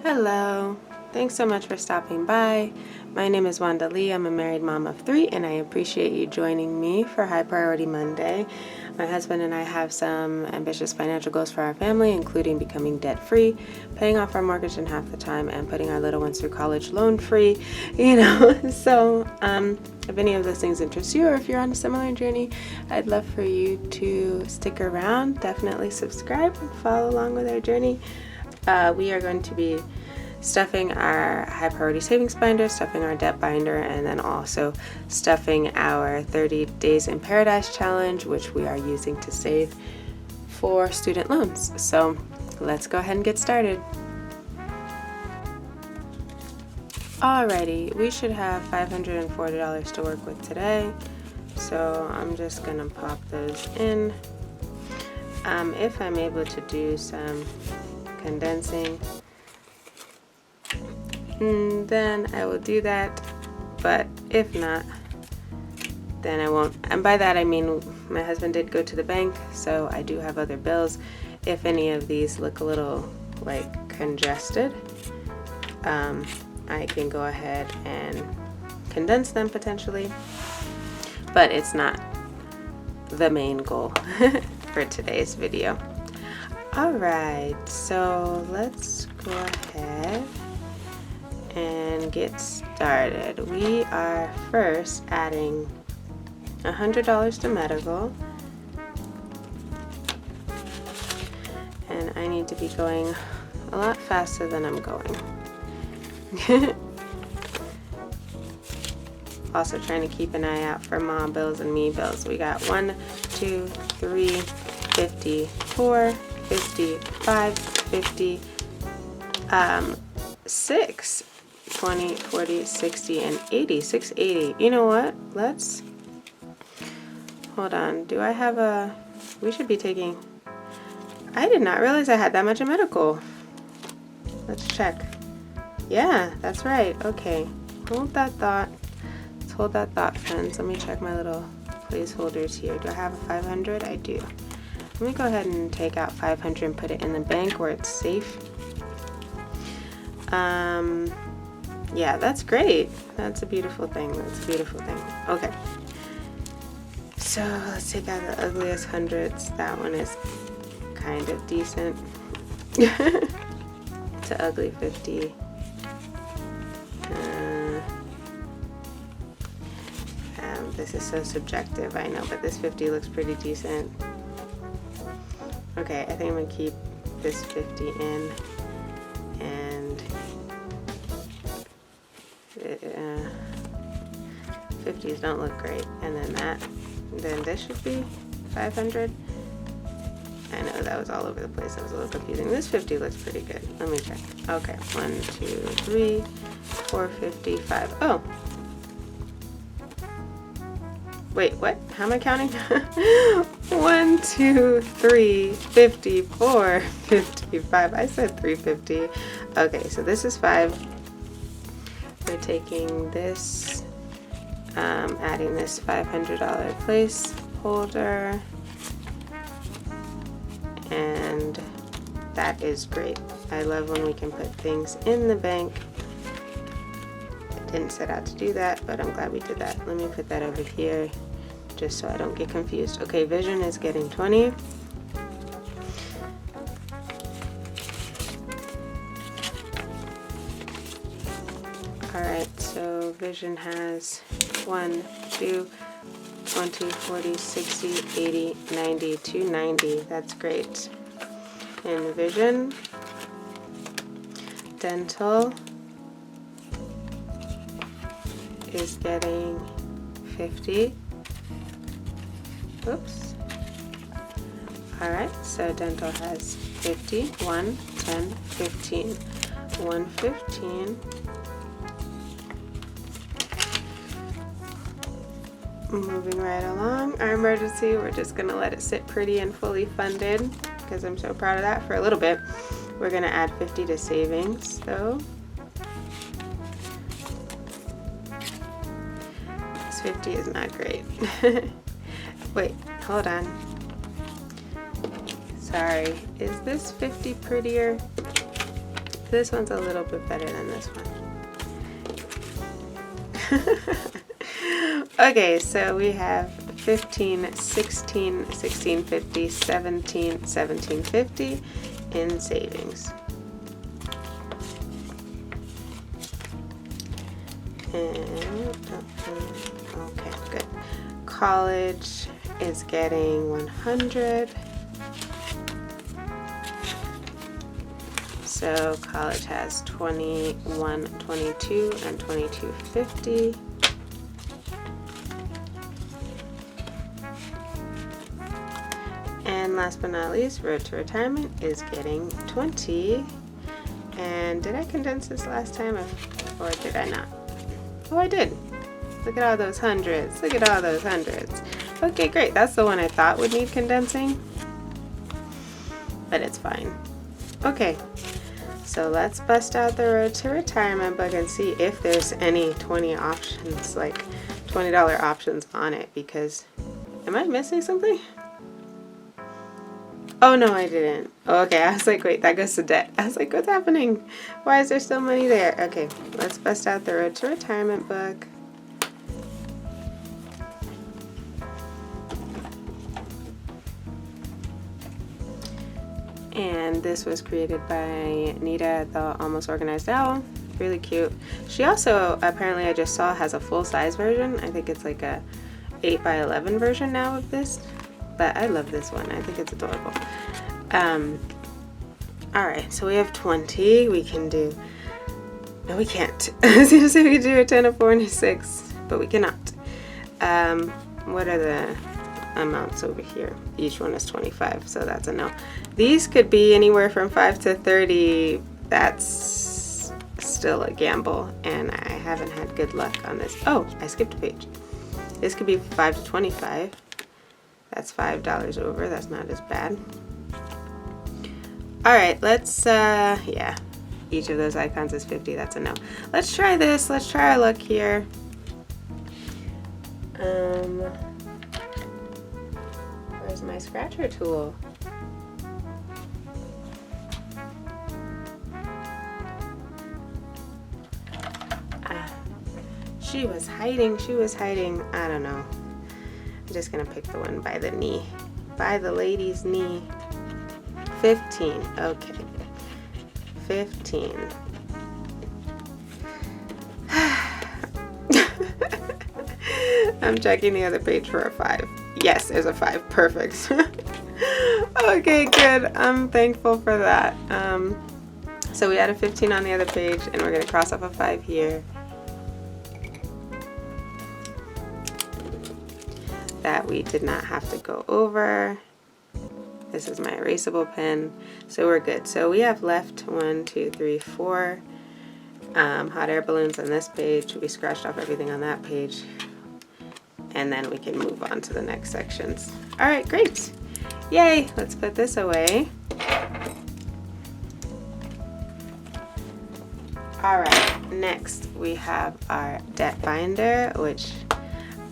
Hello, thanks so much for stopping by. My name is Wanda Lee. I'm a married mom of 3 and I appreciate you joining me for High Priority Monday. My husband and I have some ambitious financial goals for our family, including becoming debt-free, paying off our mortgage in half the time, and putting our little ones through college loan-free, So if any of those things interest you or if you're on a similar journey, I'd love for you to stick around. Definitely subscribe and follow along with our journey. We are going to be stuffing our high priority savings binder, stuffing our debt binder, and then also stuffing our 30 Days in Paradise challenge, which we are using to save for student loans. So let's go ahead and get started. Alrighty, we should have $540 to work with today. So I'm just gonna pop those in. If I'm able to do some condensing, then I will do that, but if not, then I won't. And by that I mean my husband did go to the bank, so I do have other bills. If any of these look a little like congested, I can go ahead and condense them potentially, but it's not the main goal for today's video. Alright, so let's go ahead and get started. We are first adding $100 to medical, and I need to be going a lot faster than I'm going. Also trying to keep an eye out for mom bills and me bills. We got 1, 2, 3, 50, 4, 50, 5, 50, 6, 20, 40, 60, and 80. 680. You know what? Let's hold on. Do I have a... We should be taking... I did not realize I had that much in medical. Let's check. Yeah, that's right. Okay. Hold that thought. Let's hold that thought, friends. Let me check my little placeholders here. Do I have a 500? I do. Let me go ahead and take out 500 and put it in the bank where it's safe. Yeah, that's great. That's a beautiful thing. That's a beautiful thing. Okay. So let's take out the ugliest hundreds. That one is kind of decent. It's an ugly 50. This is so subjective, I know, but this 50 looks pretty decent. Okay, I think I'm gonna keep this 50 in, and 50s don't look great, and then this should be 500. I know that was all over the place. That was a little confusing. This 50 looks pretty good. Let me check. Okay, 1, 2, 3, 4, 50, 5. Oh. Wait, what? How am I counting? 1, 2, 3, 54, 55. I said 350. Okay, so this is 5. We're taking this, adding this $500 placeholder, and that is great. I love when we can put things in the bank. I didn't set out to do that, but I'm glad we did that. Let me put that over here just so I don't get confused. Okay, vision is getting 20. Alright, so vision has 1, 2, 20, 40, 60, 80, 90, 290. That's great. And vision, dental is getting 50. Oops. Alright, so dental has 50, 1, 10, 15. 115. Moving right along. Our emergency, we're just going to let it sit pretty and fully funded because I'm so proud of that for a little bit. We're going to add 50 to savings though. This 50 is not great. Wait, hold on. Sorry, is this 50 prettier? This one's a little bit better than this one. Okay, so we have 15, 16, 1650, 17, 1750 in savings. And, okay, good. College is getting 100. So college has 21, 22, and 2250. And last but not least, Road to Retirement is getting 20. And did I condense this last time or did I not? Oh, I did. Look at all those hundreds. Look at all those hundreds. Okay, great. That's the one I thought would need condensing. But it's fine. Okay. So let's bust out the Road to Retirement book and see if there's any 20 options, like $20 options on it, because am I missing something? Oh no, I didn't. Oh, okay, I was like, wait, that goes to debt. I was like, what's happening? Why is there still money there? Okay, let's bust out the Road to Retirement book. And this was created by Nita, the Almost Organized Owl. Really cute. She also, apparently I just saw, has a full-size version. I think it's like a 8x11 version now of this. But I love this one. I think it's adorable. Alright, so we have 20. We can do... No, we can't. I was going to say we could do a 10, a 4, and a 6, but we cannot. What are the amounts over here? Each one is 25, so that's a no. These could be anywhere from 5 to 30. That's still a gamble, and I haven't had good luck on this. Oh, I skipped a page. This could be 5 to 25. That's $5 over. That's not as bad. Alright, let's, yeah. Each of those icons is 50. That's a no. Let's try this. Let's try our luck here. Where's my scratcher tool? She was hiding. She was hiding. I don't know. I'm just gonna pick the one by the knee. By the lady's knee. 15. Okay. 15. I'm checking the other page for a 5. Yes, there's a 5. Perfect. Okay, good. I'm thankful for that. So we had a 15 on the other page, and we're gonna cross off a 5 here. That we did not have to go over. This is my erasable pen, so we're good. So we have left 1, 2, 3, 4 hot air balloons on this page. We scratched off everything on that page, and then we can move on to the next sections. All right, great. Yay, let's put this away. All right, next we have our debt binder, which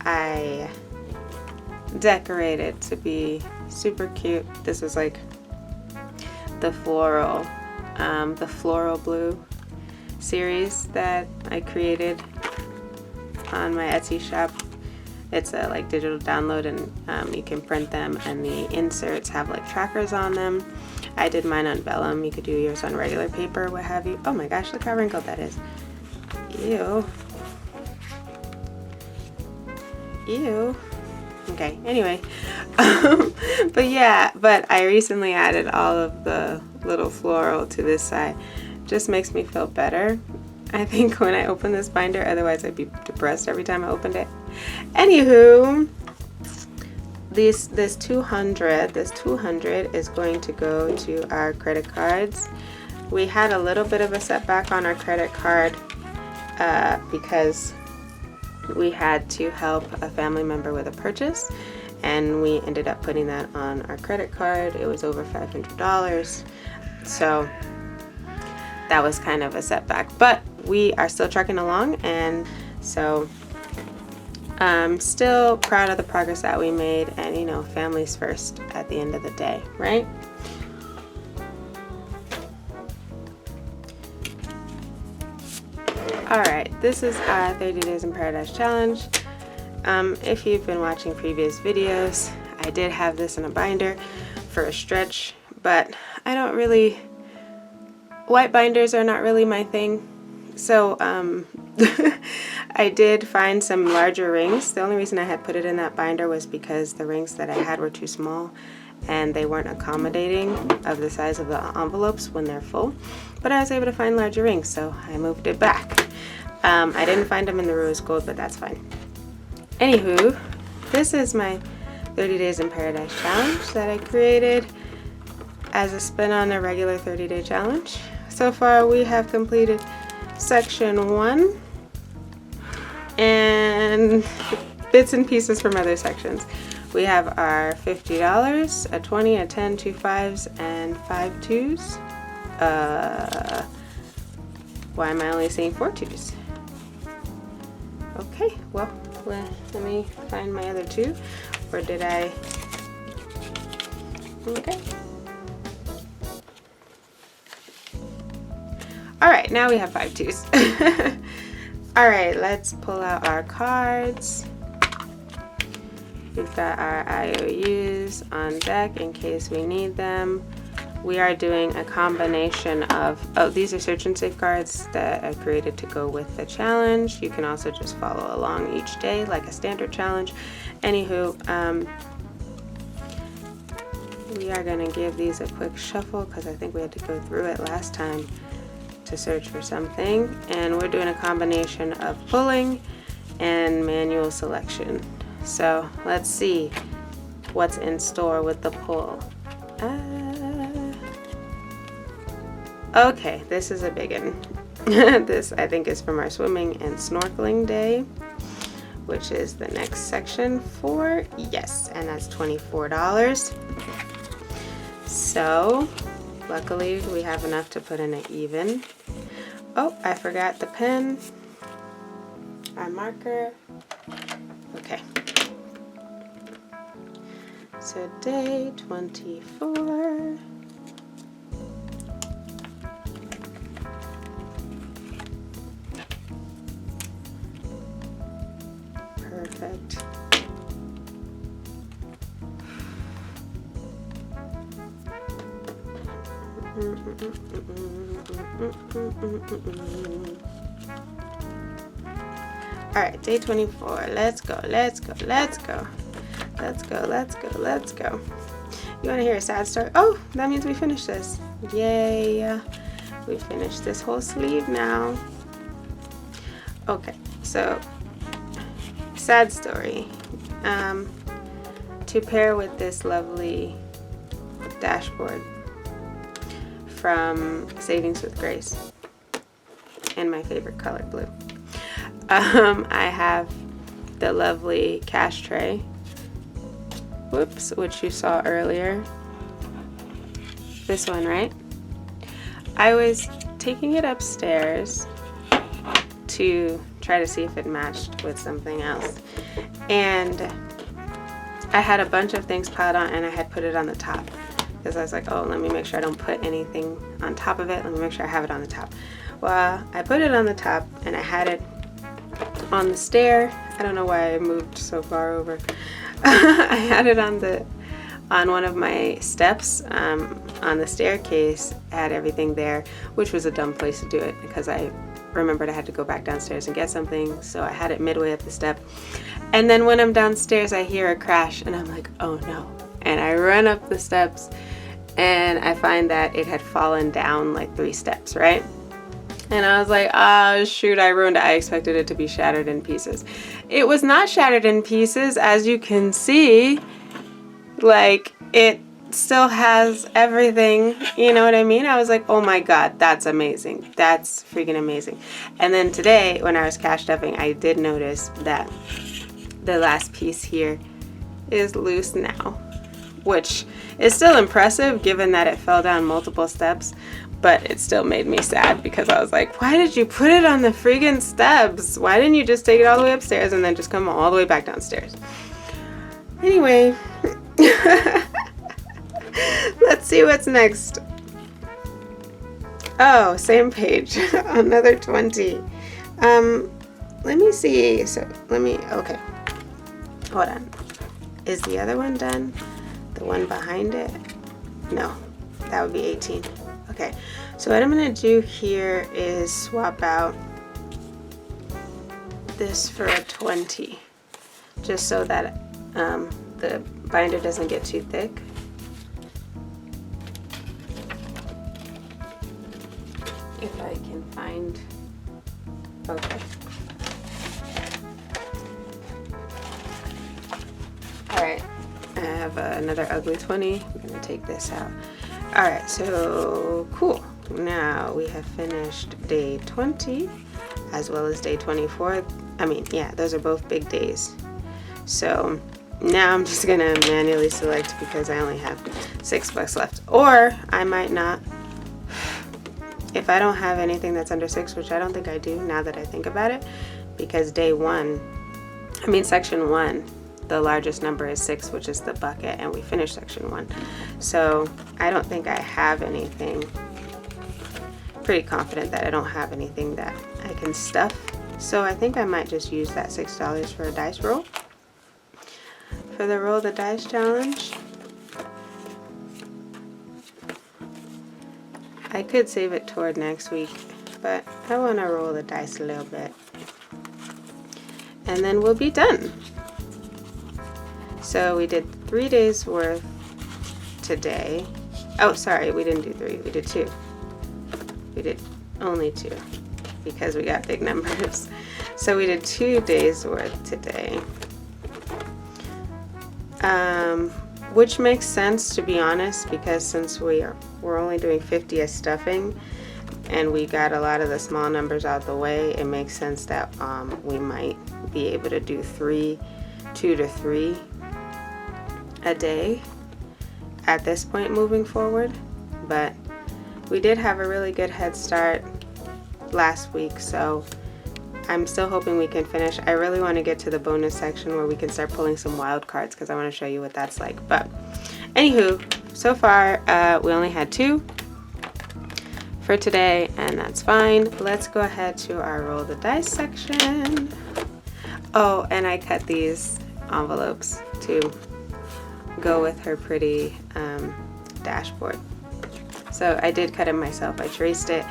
I decorated to be super cute. This was like the floral blue series that I created on my Etsy shop. It's a like digital download, and you can print them, and the inserts have like trackers on them. I did mine on vellum. You could do yours on regular paper, what have you. Oh my gosh, look how wrinkled that is. Ew. Ew. Okay, anyway. But I recently added all of the little floral to this side. Just makes me feel better, I think, when I open this binder. Otherwise I'd be depressed every time I opened it. Anywho, this 200 is going to go to our credit cards. We had a little bit of a setback on our credit card because we had to help a family member with a purchase, and we ended up putting that on our credit card. It was over $500, so that was kind of a setback, but we are still trucking along, and so I'm still proud of the progress that we made, and you know, family's first at the end of the day, right? Alright, this is our 30 Days in Paradise challenge. If you've been watching previous videos, I did have this in a binder for a stretch, but I don't really, white binders are not really my thing. So I did find some larger rings. The only reason I had put it in that binder was because the rings that I had were too small and they weren't accommodating of the size of the envelopes when they're full. But I was able to find larger rings, so I moved it back. I didn't find them in the rose gold, but that's fine. Anywho, this is my 30 Days in Paradise challenge that I created as a spin on a regular 30-day challenge. So far we have completed section 1 and bits and pieces from other sections. We have our $50, a 20, a 10, 2 5s, and 5 2s. Why am I only seeing 4 2s? Okay, well, let me find my other 2. Or did I? Okay. Alright, now we have 5 2s. Alright, let's pull out our cards. We've got our IOUs on deck in case we need them. We are doing a combination of, oh, these are search and save cards that I created to go with the challenge. You can also just follow along each day like a standard challenge. Anywho, we are going to give these a quick shuffle because I think we had to go through it last time to search for something. And we're doing a combination of pulling and manual selection. So let's see what's in store with the pull. Okay, this is a big one. This I think is from our swimming and snorkeling day, which is the next section for, yes, and that's $24. So luckily we have enough to put in an even. Oh, I forgot the pen, our marker. Okay. So day 24. Perfect. All right, day 24. Let's go, let's go, let's go. Let's go, let's go, let's go. You want to hear a sad story? Oh, that means we finished this. Yay. We finished this whole sleeve now. Okay, so sad story. To pair with this lovely dashboard from Savings with Grace and my favorite color, blue. I have the lovely cash tray, whoops, which you saw earlier. This one, right? I was taking it upstairs to try to see if it matched with something else, and I had a bunch of things piled on and I had put it on the top because I was like, oh, let me make sure I don't put anything on top of it. Let me make sure I have it on the top. Well, I put it on the top and I had it on the stair. I don't know why I moved so far over. I had it on one of my steps on the staircase. I had everything there, which was a dumb place to do it because I remembered I had to go back downstairs and get something, so I had it midway up the step. And then when I'm downstairs, I hear a crash and I'm like, oh no. And I run up the steps and I find that it had fallen down like 3 steps, right? And I was like, oh shoot, I ruined it. I expected it to be shattered in pieces. It was not shattered in pieces, as you can see. Like, it still has everything, you know what I mean? I was like, oh my god, that's amazing. That's freaking amazing. And then today, when I was cash stuffing, I did notice that the last piece here is loose now, which is still impressive given that it fell down multiple steps, but it still made me sad because I was like, why did you put it on the friggin' steps? Why didn't you just take it all the way upstairs and then just come all the way back downstairs? Anyway, let's see what's next. Oh, same page, another 20. Let me see. So okay. Hold on. Is the other one done? The one behind it? No, that would be 18. Okay, so what I'm gonna do here is swap out this for a 20, just so that the binder doesn't get too thick. If I can find, okay. All right, I have another ugly 20. I'm gonna take this out. All right, so cool. Now we have finished day 20 as well as day 24. I mean, yeah, those are both big days. So now I'm just gonna manually select because I only have $6 left, or I might not. If I don't have anything that's under 6, which I don't think I do now that I think about it, because section 1, the largest number is 6, which is the bucket, and we finished section 1. So I don't think I have anything. Pretty confident that I don't have anything that I can stuff. So I think I might just use that $6 for a dice roll. For the roll the dice challenge. I could save it toward next week, but I want to roll the dice a little bit. And then we'll be done. So we did 3 days worth today. Oh, sorry, we didn't do 3, we did 2. We did only 2 because we got big numbers. So we did 2 days worth today. Which makes sense, to be honest, because since we're only doing 50 as stuffing and we got a lot of the small numbers out the way, it makes sense that we might be able to do 2 to 3 a day at this point moving forward. But we did have a really good head start last week, so I'm still hoping we can finish. I really want to get to the bonus section where we can start pulling some wild cards because I want to show you what that's like. But anywho, so far we only had 2 for today, and that's fine. Let's go ahead to our roll the dice section. Oh, and I cut these envelopes to go with her pretty dashboard. So I did cut it myself. I traced it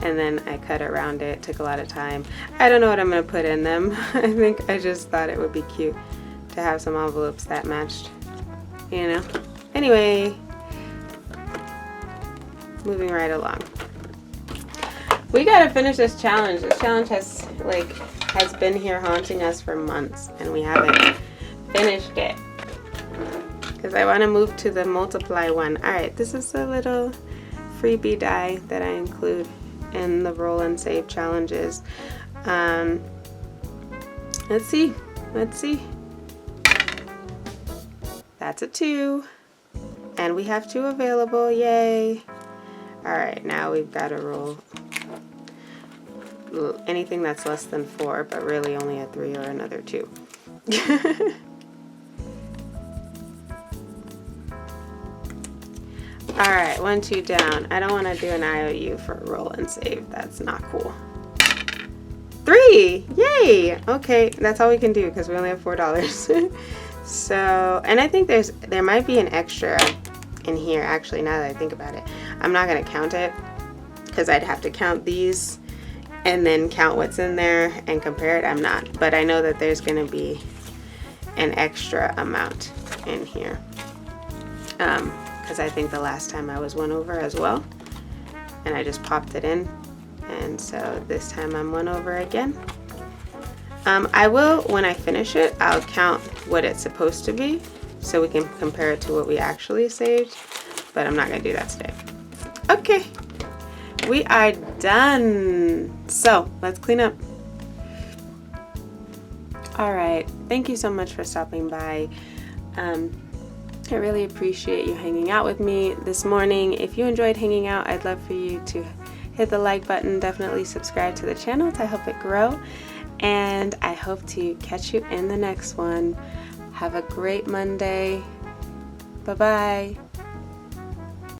and then I cut around it. Took a lot of time. I don't know what I'm going to put in them. I think I just thought it would be cute to have some envelopes that matched, you know. Anyway, moving right along. We gotta finish this challenge. This challenge has been here haunting us for months and we haven't finished it. Because I want to move to the multiply one. Alright, this is a little freebie die that I include in the roll and save challenges. Let's see. That's a 2. And we have 2 available. Yay. Alright, now we've got to roll anything that's less than 4, but really only a 3 or another 2. Alright, 1, 2 down. I don't want to do an IOU for a roll and save. That's not cool. 3! Yay! Okay, that's all we can do because we only have $4. So, and I think there might be an extra in here actually, now that I think about it. I'm not going to count it because I'd have to count these and then count what's in there and compare it. I'm not, but I know that there's going to be an extra amount in here. Because I think the last time I was 1 over as well, and I just popped it in, and so this time I'm 1 over again. I will, when I finish it, I'll count what it's supposed to be so we can compare it to what we actually saved, but I'm not going to do that today. Okay, we are done. So let's clean up. All right, thank you so much for stopping by. I really appreciate you hanging out with me this morning. If you enjoyed hanging out, I'd love for you to hit the like button. Definitely subscribe to the channel to help it grow. And I hope to catch you in the next one. Have a great Monday. Bye-bye.